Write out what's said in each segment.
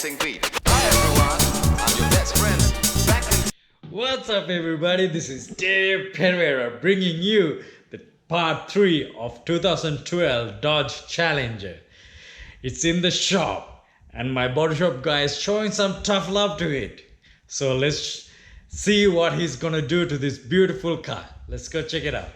dancing beat. Hi everyone, I'm your best friend. Back in What's up, everybody? This is Dave Pereira bringing you the part 3 of 2012 Dodge Challenger. It's in the shop, and my body shop guy is showing some tough love to it. So let's see what he's gonna do to this beautiful car. Let's go check it out.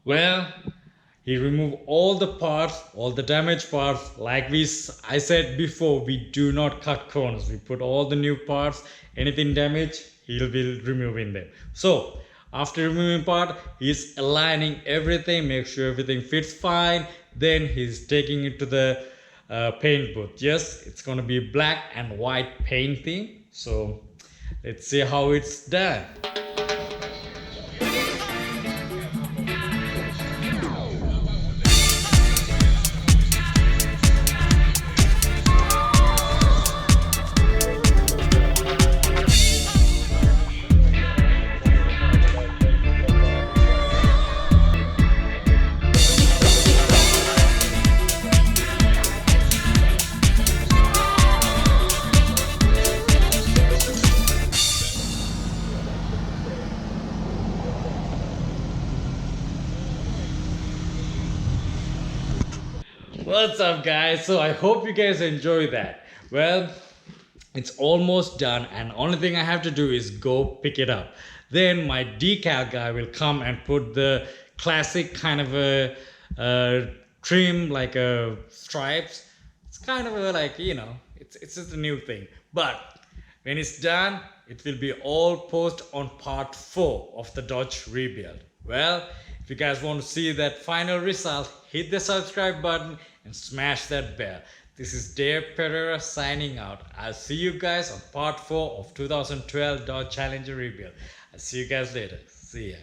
Well, he removed all the parts, all the damaged parts. I said before, we do not cut corners. We put all the new parts. Anything damaged, he'll be removing them. So after removing part, he's aligning everything, make sure everything fits fine. Then he's taking it to the paint booth. Yes, it's gonna be black and white paint theme. So let's see how it's done. What's up, guys? So I hope you guys enjoy that. Well, it's almost done, and only thing I have to do is go pick it up. Then my decal guy will come and put the classic kind of a trim, like a stripes. It's kind of a, like, it's just a new thing. But when it's done, it will be all post on part 4 of the Dodge rebuild. Well, if you guys want to see that final result, hit the subscribe button and smash that bell. This is Dave Pereira signing out. I'll see you guys on part 4 of 2012 Dodge Challenger rebuild. I'll see you guys later. See ya.